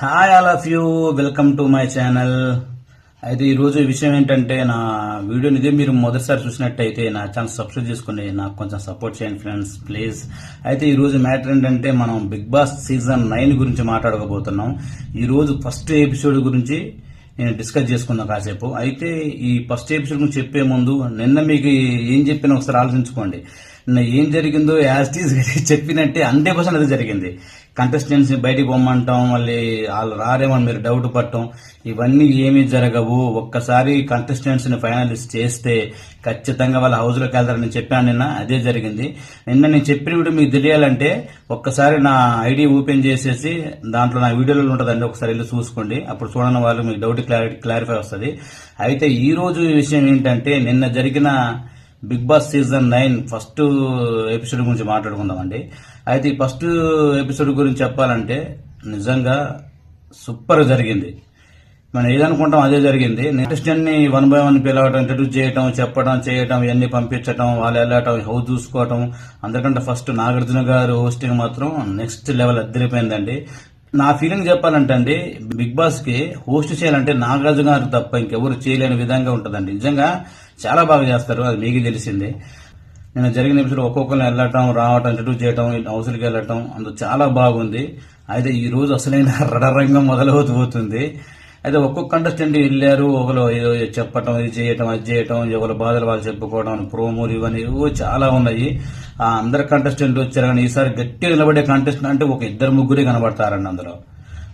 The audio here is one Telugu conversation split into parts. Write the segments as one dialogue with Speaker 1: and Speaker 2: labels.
Speaker 1: Hi all of you, welcome to my channel. అయితే ఈరోజు విషయం ఏంటంటే, నా వీడియోని ఇదే మీరు మొదటిసారి చూసినట్టయితే నా ఛానల్ సబ్స్క్రైబ్ చేసుకుని నాకు కొంచెం సపోర్ట్ చేయండి ఫ్రెండ్స్, ప్లీజ్. అయితే ఈరోజు మ్యాటర్ ఏంటంటే, మనం బిగ్ బాస్ సీజన్ 9 గురించి మాట్లాడకపోతున్నాం. ఈరోజు ఫస్ట్ ఎపిసోడ్ గురించి నేను డిస్కస్ చేసుకున్నాను కాసేపు. అయితే ఈ ఫస్ట్ ఎపిసోడ్ గురించి చెప్పే ముందు నిన్న మీకు ఏం చెప్పినా ఒకసారి ఆలోచించుకోండి. నిన్న ఏం జరిగిందో యాజ్ టీజ్ చెప్పినట్టే 100% అది జరిగింది. కంటెస్టెంట్స్ బయటికి పొమ్మంటాం, మళ్ళీ వాళ్ళు రారేమని మీరు డౌట్ పట్టడం, ఇవన్నీ ఏమీ జరగవు. ఒక్కసారి కంటెస్టెంట్స్ ని ఫైనలిస్ట్ చేస్తే ఖచ్చితంగా వాళ్ళ హౌస్ లోకి వెళ్తారని చెప్పాను నిన్న. అదే జరిగింది. నిన్న నేను చెప్పిన వీడియో మీకు తెలియాలంటే ఒక్కసారి నా ఐడి ఓపెన్ చేసేసి దాంట్లో నా వీడియోలో ఉంటుందండి, ఒకసారి వెళ్ళి చూసుకోండి. అప్పుడు చూడని వాళ్ళు మీకు డౌట్ క్లారిఫై వస్తుంది. అయితే ఈ రోజు విషయం ఏంటంటే, నిన్న జరిగిన Bigg Boss season 9 first episode గురించి మాట్లాడుకుందామండి. అయితే ఈ ఫస్ట్ ఎపిసోడ్ గురించి చెప్పాలంటే నిజంగా సూపర్ జరిగింది. మనం ఏదనుకుంటాం అదే జరిగింది. నెక్స్ట్ అన్ని 1 by 1 పిలవటం, ఇంట్రడ్యూస్ చేయటం, చెప్పడం, చేయటం, ఇవన్నీ పంపించటం, వాళ్ళు వెళ్ళటం, హౌస్ చూసుకోవటం. అందుకంటే ఫస్ట్ నాగార్జున గారు హోస్టింగ్ మాత్రం నెక్స్ట్ లెవెల్ అద్దరిపోయిందండి. నా ఫీలింగ్ చెప్పాలంటే అండి, బిగ్ బాస్ కి హోస్ట్ చేయాలంటే నాగార్జున గారు తప్ప ఇంకెవరు చేయలేని విధంగా ఉంటుందండి. నిజంగా చాలా బాగా చేస్తారు, అది మీకు తెలిసిందే. నేను జరిగిన ఎపిసోడ్ ఒక్కొక్కరిని వెళ్ళటం, రావటం, ఇంట్రడ్యూస్ చేయటం, హౌస్కి వెళ్ళటం, అందులో చాలా బాగుంది. అయితే ఈ రోజు అసలైన రణరంగం మొదలవుతుంది. అయితే ఒక్కొక్క కంటెస్టెంట్ వెళ్ళారు, ఒకరు ఏదో చెప్పటం, ఇది చేయటం, అది చేయటం, ఎవరి బాధలు వాళ్ళు చెప్పుకోవడం, ప్రోమోలు ఇవన్నీ చాలా ఉన్నాయి. ఆ అందరు కంటెస్టెంట్ వచ్చారు, కానీ ఈసారి గట్టిగా నిలబడే కంటెస్టెంట్ అంటే ఒక 2-3 కనబడతారండి. అందులో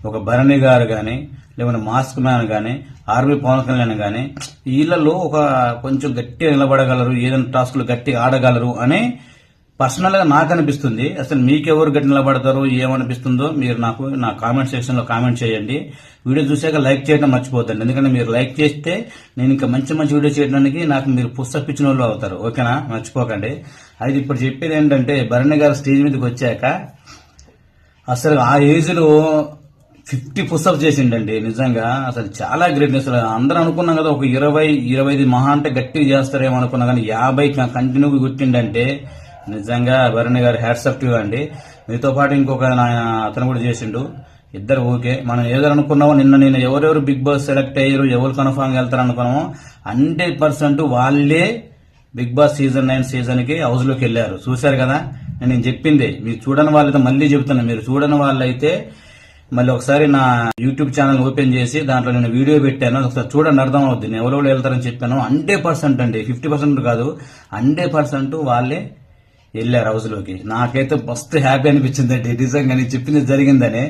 Speaker 1: ఒక భరణి గారు కానీ, లేకుంటే మాస్క్ మ్యాన్ కానీ, ఆర్మీ పవన్ కళ్యాణ్ కానీ, వీళ్ళలో ఒక కొంచెం గట్టిగా నిలబడగలరు, ఏదైనా టాస్క్లు గట్టిగా ఆడగలరు అని పర్సనల్ గా నాకు అనిపిస్తుంది. అసలు మీకెవరు గట్టి నిలబడతారు, ఏమనిపిస్తుందో మీరు నాకు నా కామెంట్ సెక్షన్ లో కామెంట్ చేయండి. వీడియో చూసాక లైక్ చేయడం మర్చిపోతండి, ఎందుకంటే మీరు లైక్ చేస్తే నేను ఇంకా మంచి మంచి వీడియో చేయడానికి నాకు మీరు పుస్తక ఇచ్చిన వాళ్ళు అవుతారు. ఓకేనా, మర్చిపోకండి. అయితే ఇప్పుడు చెప్పేది ఏంటంటే, భరణి గారు స్టేజ్ మీదకి వచ్చాక అసలు ఆ ఏజ్ లో 50 పుషప్స్ చేసిండండి. నిజంగా అసలు చాలా గ్రేట్నెస్. అందరూ అనుకున్నాం కదా, ఒక 20-25 మహా అంటే గట్టిగా చేస్తారేమో అనుకున్నా, కానీ 50 కంటిన్యూగా కొట్టిండంటే నిజంగా Bharani garu hats off to అండి. మీతో పాటు ఇంకొక అతను కూడా చేసిండు. ఇద్దరు ఓకే. మనం ఏదో అనుకున్నామో, నిన్న నేను ఎవరెవరు బిగ్ బాస్ సెలెక్ట్ అయ్యారు, ఎవరు కన్ఫామ్ వెళ్తారు అనుకున్నామో 100% వాళ్ళే బిగ్ బాస్ సీజన్ 9 సీజన్ కి హౌస్ లోకి వెళ్లారు. చూశారు కదా, నేను చెప్పింది. మీరు చూడని వాళ్ళైతే మళ్ళీ చెబుతున్నా, మీరు చూడని వాళ్ళైతే మళ్ళీ ఒకసారి నా యూట్యూబ్ ఛానల్ ఓపెన్ చేసి దాంట్లో నేను వీడియో పెట్టాను, ఒకసారి చూడండి, అర్థం అవుద్ది. నేను ఎవరెవరు వెళ్తారని చెప్పాను. 100% అండి, 50% కాదు, 100% వాళ్ళే వెళ్ళారు హౌస్ లోకి. నాకైతే ఫస్ట్ హ్యాపీ అనిపించింది అండి, నిజంగా నేను చెప్పింది జరిగిందని.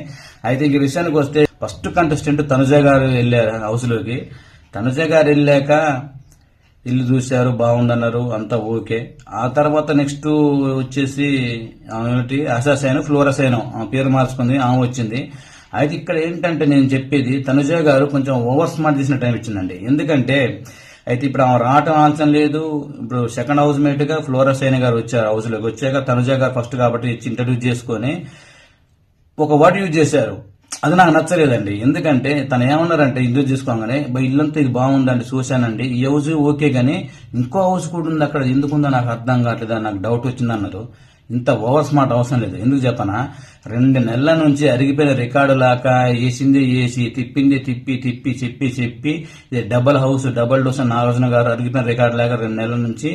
Speaker 1: అయితే ఇంక విషయానికి వస్తే, ఫస్ట్ కంటెస్టెంట్ తనుజ గారు వెళ్ళారు హౌస్ లోకి. తనుజ గారు వెళ్ళాక ఇల్లు చూశారు, బాగుందన్నారు, అంతా ఓకే. ఆ తర్వాత నెక్స్ట్ వచ్చేసి అసాసైన్ ఫ్లోరసైన్ పేరు మార్చుకుంది, ఆమె వచ్చింది. అయితే ఇక్కడ ఏంటంటే నేను చెప్పేది, తనుజ గారు కొంచెం ఓవర్ స్మార్ట్ చేసిన టైం ఇచ్చిందండి. ఎందుకంటే అయితే ఇప్పుడు ఆమె రావటం ఆల్సం లేదు. ఇప్పుడు సెకండ్ హౌస్ మేట్ గా ఫ్లోరసైన్ గారు వచ్చారు హౌస్ లోకి. వచ్చాక తనుజ గారు ఫస్ట్ కాబట్టి ఇంట్రడ్యూస్ చేసుకుని ఒక వర్డ్ యూజ్ చేశారు. అది నాకు నచ్చలేదండి. ఎందుకంటే తను ఏమన్నారంటే, ఇంట్రడ్యూస్ చేసుకోగానే ఇల్లంతా ఇది బాగుందండి, చూశానండి, ఈ హౌస్ ఓకే, గానీ ఇంకో హౌస్ కూడా ఉంది అక్కడ, ఎందుకుందో నాకు అర్థం కావట్లేదు, నాకు డౌట్ వచ్చిందన్నారు. ఇంత ఓవర్ స్మార్ట్ అవసరం లేదు. ఎందుకు చెప్పనా, 2 నెలల నుంచి అరిగిపోయిన రికార్డు లాగా వేసింది వేసి, తిప్పింది తిప్పి చెప్పి ఇది double house double dose Nagarjuna గారు అరిగిపోయిన రికార్డు లాగా 2 నెలల నుంచి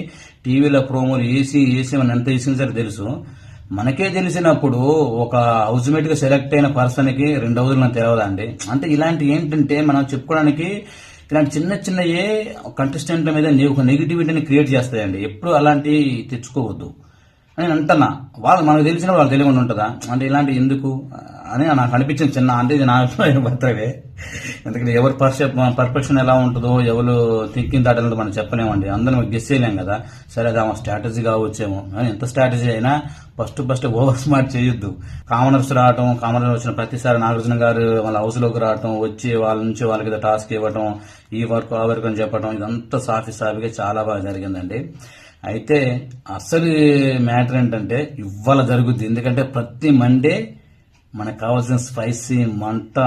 Speaker 1: టీవీలో ప్రోమోలు వేసి మనం ఎంత వేసింది సరే తెలుసు. మనకే తెలిసినప్పుడు ఒక హౌస్ మేట్ గా సెలెక్ట్ అయిన పర్సన్ కి 2 హౌజులు నాకు తెలియదండి. అంటే ఇలాంటి ఏంటంటే మనం చెప్పుకోవడానికి ఇలాంటి చిన్నయే కంటెస్టెంట్ల మీద ఒక నెగిటివిటీని క్రియేట్ చేస్తాయండి. ఎప్పుడు అలాంటి తెచ్చుకోవద్దు అని నేను అంటున్నా. వాళ్ళు మనకు తెలిసిన వాళ్ళు తెలియకుండా ఉంటుందా అంటే, ఇలాంటి ఎందుకు అని నాకు అనిపించింది చిన్న. అంటే ఇది నా అభిప్రాయం మాత్రమే. ఎందుకంటే ఎవరు పర్ఫెక్షన్ ఎలా ఉంటుందో, ఎవరు థింకింగ్ థాట్ అనేది మనం చెప్పలేమండి, అందరం గెస్ చేయలేం కదా. సరే, అది ఆమె స్ట్రాటజీ కావచ్చేమో, కానీ ఎంత స్ట్రాటజీ అయినా ఫస్ట్ ఓవర్ స్మార్ట్ చేయొద్దు. కామనర్స్ రావటం, కామనర్స్ వచ్చిన ప్రతిసారి నాగార్జున గారు వాళ్ళ హౌస్ లోకి రావటం, వచ్చి వాళ్ళ నుంచి వాళ్ళకి టాస్క్ ఇవ్వటం, ఈ వర్క్ ఆ వర్క్ అని చెప్పడం, ఇదంతా సాఫీగా చాలా బాగా జరిగిందండి. అయితే అసలు మ్యాటర్ ఏంటంటే ఇవాళ జరుగుద్ది. ఎందుకంటే ప్రతి మండే మనకు కావాల్సిన స్పైసీ మంట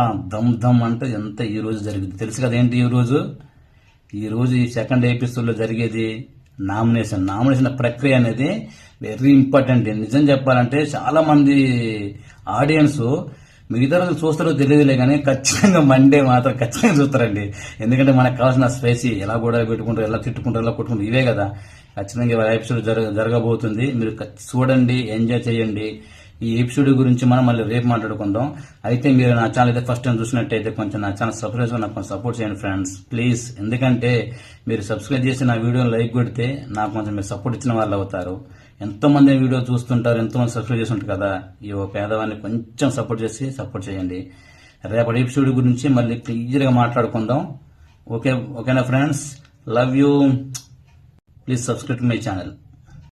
Speaker 1: దమ్ అంటే ఎంత ఈ రోజు జరిగింది తెలుసు కదా. ఏంటి ఈ రోజు ఈ సెకండ్ ఎపిసోడ్ లో జరిగేది నామినేషన్ ప్రక్రియ అనేది వెరీ ఇంపార్టెంట్. నిజం చెప్పాలంటే చాలా మంది ఆడియన్స్ మిగతా రోజులు చూస్తారో తెలియదులే కానీ ఖచ్చితంగా మండే మాత్రం ఖచ్చితంగా చూస్తారండి. ఎందుకంటే మనకు కావాల్సిన స్పైసీ ఎలా కూడా పెట్టుకుంటారు, ఎలా తిట్టుకుంటారు, ఎలా కొట్టుకుంటారు, ఇవే కదా. ఖచ్చితంగా ఇవాళ ఎపిసోడ్ జరగబోతుంది. మీరు చూడండి, ఎంజాయ్ చేయండి. ఈ ఎపిసోడ్ గురించి మనం మళ్ళీ రేపు మాట్లాడుకుందాం. అయితే మీరు నా ఛానల్ అయితే ఫస్ట్ టైం చూసినట్టయితే కొంచెం నా ఛానల్ సబ్స్క్రైబ్ చేసుకుని నాకు కొంచెం సపోర్ట్ చేయండి ఫ్రెండ్స్ ప్లీజ్. ఎందుకంటే మీరు సబ్స్క్రైబ్ చేసి నా వీడియోని లైక్ కొడితే నాకు కొంచెం మీరు సపోర్ట్ ఇచ్చిన వాళ్ళు అవుతారు. ఎంతో మంది వీడియో చూస్తుంటారు, ఎంతో మంది సబ్స్క్రైబ్ చేస్తుంటారు కదా. ఈ పేదవాడిని కొంచెం సపోర్ట్ చేయండి. రేపటి ఎపిసోడ్ గురించి మళ్ళీ క్లియర్గా మాట్లాడుకుందాం. ఓకేనా friends, love you. Please subscribe to my channel.